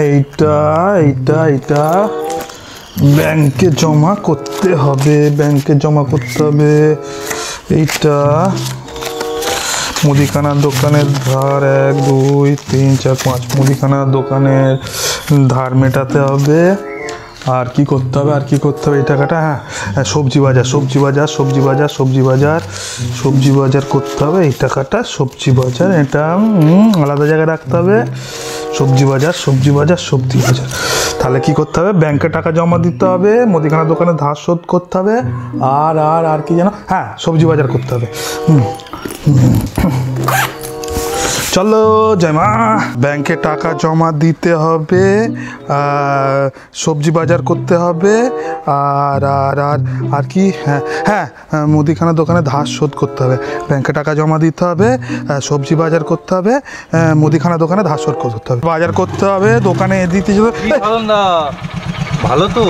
এইটা এইটা এইটা ব্যাংকে জমা করতে হবে, ব্যাংকে জমা করতে হবে। এইটা মুদিখানার দোকানের ধার 1 2 3 4 5 মুদিখানার দোকানের ধার মেটাতে হবে। আর কি করতে হবে, আর কি করতে হবে এই টাকাটা? হ্যাঁ, সবজি বাজার সবজি বাজার সবজি বাজার সবজি বাজার সবজি বাজার করতে হবে এই টাকাটা। সবজি বাজার এটা আলাদা জায়গায় রাখতে হবে। সবজি বাজার সবজি বাজার সবজি বাজার। তাহলে কি করতে হবে? ব্যাংকে টাকা জমা দিতে হবে, মুদিখানার দোকানে ধার শোধ করতে হবে, আর আর আর কি যেন, হ্যাঁ সবজি বাজার করতে হবে। চলো জয় মা। ব্যাংকে টাকা জমা দিতে হবে, সবজি বাজার করতে হবে, আর আর আর আর কি, হ্যাঁ হ্যাঁ মুদিখানার দোকানে ধার শোধ করতে হবে। ব্যাংকে টাকা জমা দিতে হবে, সবজি বাজার করতে হবে, মুদিখানার দোকানে ধার শোধ করতে হবে, বাজার করতে হবে, দোকানে দিতে হবে। ভালো তো?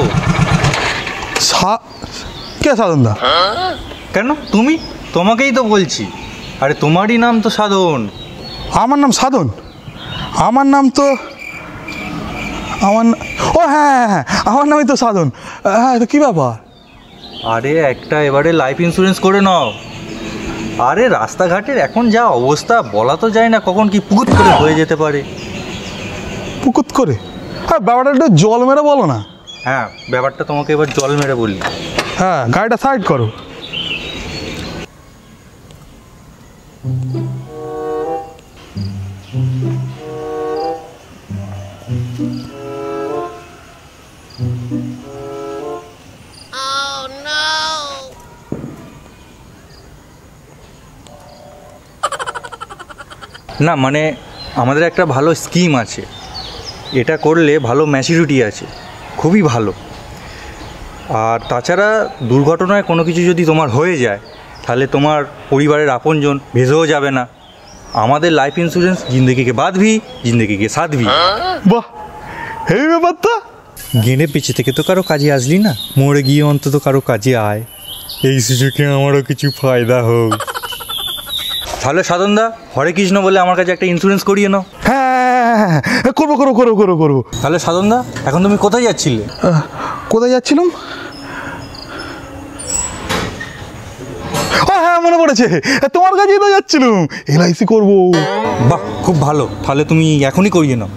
কে সাধন দা? কেন তুমি? তোমাকেই তো বলছি। আরে তোমারই নাম তো সাধন। আমার নাম সাধন? আমার নাম তো ও হ্যাঁ হ্যাঁ আমার নামই তো সাধন। হ্যাঁ তো কী ব্যাপার? আরে একটা এবারে লাইফ ইন্স্যুরেন্স করে নাও। আরে রাস্তাঘাটের এখন যা অবস্থা, বলা তো যায় না কখন কি পুকুত করে হয়ে যেতে পারে। পুকুত করে? হ্যাঁ ব্যাপারটা একটু জল মেরে বলো না। হ্যাঁ ব্যাপারটা তোমাকে এবার জল মেরে বলি। হ্যাঁ গাড়িটা সাইড করো। না মানে আমাদের একটা ভালো স্কিম আছে, এটা করলে ভালো ম্যাচুরিটি আছে, খুবই ভালো। আর তাছাড়া দুর্ঘটনায় কোনো কিছু যদি তোমার হয়ে যায় তাহলে তোমার পরিবারের আপনজন ভেসেও যাবে না। আমাদের লাইফ ইন্স্যুরেন্স জিন্দেগিকে বাঁধবি, জিন্দেগিকে সাধবি। বাহ, এই ব্যাপার তো। গেঁড়ে পিছিয়ে থেকে তো কারো কাজে আসলি না, মরে গিয়ে অন্তত কারো কাজে আয়, এই সুযোগে আমারও কিছু ফায়দা হোক। তাহলে সাধনদা হরে কৃষ্ণ বলে আমার কাছে একটা ইন্স্যুরেন্স করিয়ে নাও। হ্যাঁ করবো করবো করবো করবো করবো। তাহলে সাধনদা এখন তুমি কোথায় যাচ্ছিলে? কোথায় যাচ্ছিলাম? ও হ্যাঁ মনে পড়েছে, তোমার কাছেই তো যাচ্ছিলাম, LIC করবো। বাহ খুব ভালো, তাহলে তুমি এখনই করিয়ে নাও।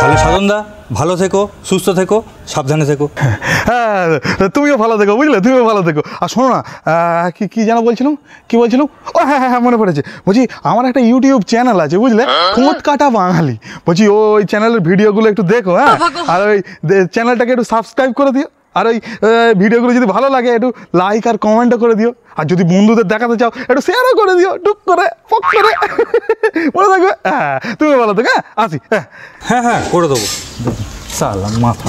তাহলে সাধনদা ভালো থেকো, সুস্থ থেকো, সাবধানে থেকো। হ্যাঁ তুমিও ভালো থেকো, বুঝলে, তুমিও ভালো থেকো। আর শোনো না, কি যেন বলছিলাম, কি বলছিলাম? ও হ্যাঁ হ্যাঁ মনে পড়েছে, বলছি আমার একটা ইউটিউব চ্যানেল আছে, বুঝলে, ঠোঁট কাটা বাঙালি। বলছি ওই চ্যানেলের ভিডিওগুলো একটু দেখো, হ্যাঁ, আর ওই চ্যানেলটাকে একটু সাবস্ক্রাইব করে দিও। আর ওই ভিডিওগুলো যদি ভালো লাগে একটু লাইক আর কমেন্টও করে দিও। আর যদি বন্ধুদের দেখাতে চাও একটু শেয়ারও করে দিও, টুক করে পক করে। মনে থাকবে? হ্যাঁ তুমি ভালো থেকো, হ্যাঁ আসি। হ্যাঁ হ্যাঁ করে দেবো। সালাম মাথা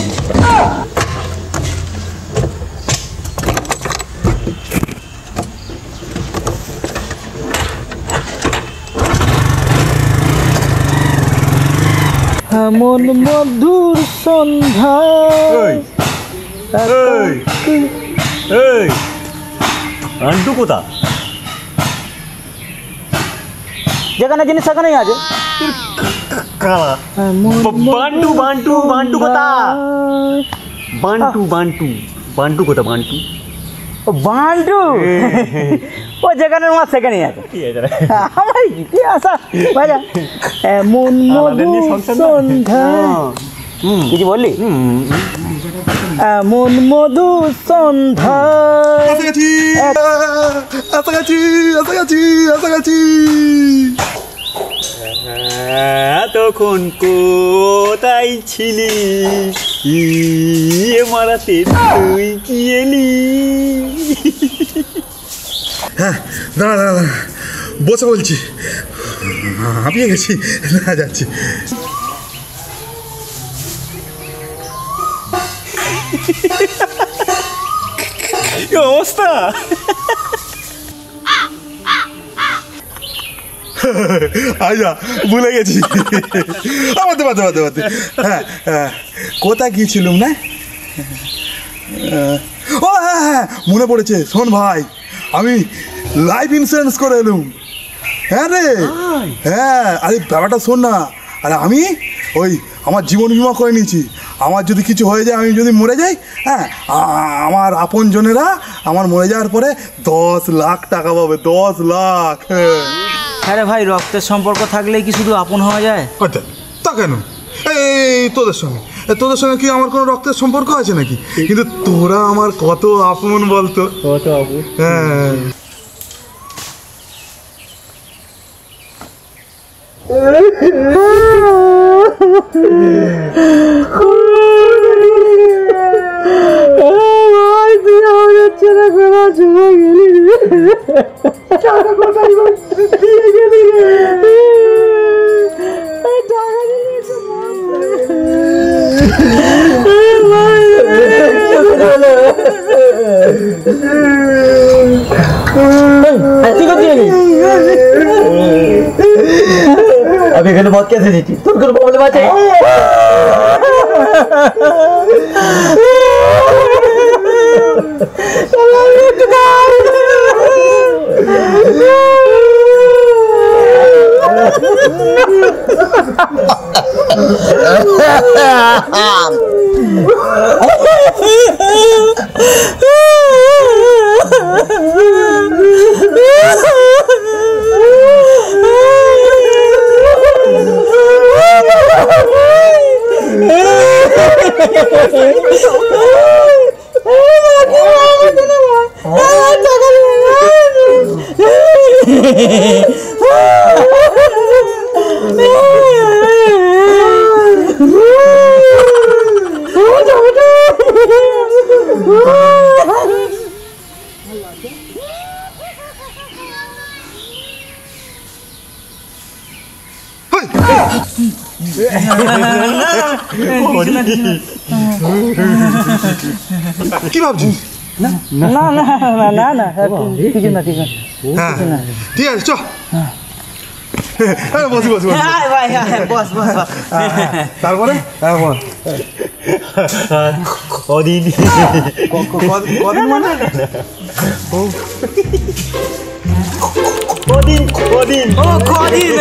এমন মধুর সন্ধ্যা। আন্টু কোথা? যেখানে জিনিস সেখানেই আছে। বান্টু বান্টু বান্টু কোথা? বান্টু বান্টু বান্টু কোথা? বান্টু বান্টু ও যেখানে মাছ সেখানেই আছে। আমার গীতে আসা ভাইয়া এমন মধুর সন্ধ্যা। কিছু বললি? এমন মধুর সন্ধ্যা। তখন কোথায় ছিলি মারাতে? তুই কি এলি? হ্যাঁ দাঁড়া দাঁড়া দাঁড়া বসে বলছি, হাঁপিয়ে গেছি, না যাচ্ছি। কি অবস্থা? আচ্ছা ভুলে গেছি, বাদে হ্যাঁ কোথায় গিয়েছিলুম না? ও হ্যাঁ হ্যাঁ মনে পড়েছে, শোন ভাই আমি লাইফ ইন্স্যুরেন্স করে এলুম। হ্যাঁ রে, হ্যাঁ আরে ব্যাপারটা শোন না, আরে আমি ওই আমার জীবন বিমা করে নিয়েছি। আমার যদি কিছু হয়ে যায়, আমি যদি মরে যাই, হ্যাঁ আমার আপনজনেরা আমার মরে যাওয়ার পরে 10 লাখ টাকা পাবে, 10 লাখ। হ্যাঁ রে ভাই, রক্তের সম্পর্ক থাকলেই কি শুধু আপন হওয়া যায়? আচ্ছা তা কেন? এই তোদের সঙ্গে কি আমার কোনো রক্তের সম্পর্ক আছে নাকি? কিন্তু তোরা আমার কত আপন বলতো। হ্যাঁ আমি এখানে মদ খেতে দিচ্ছি, তোর কোনো প্রবলেম আছে? কি ভাবছিস? না না না না না কিছু না, কিছু হ্যাঁ ঠিক আছে চ। বসি বস বস। তারপরে কদিন কদিন মানে কদিন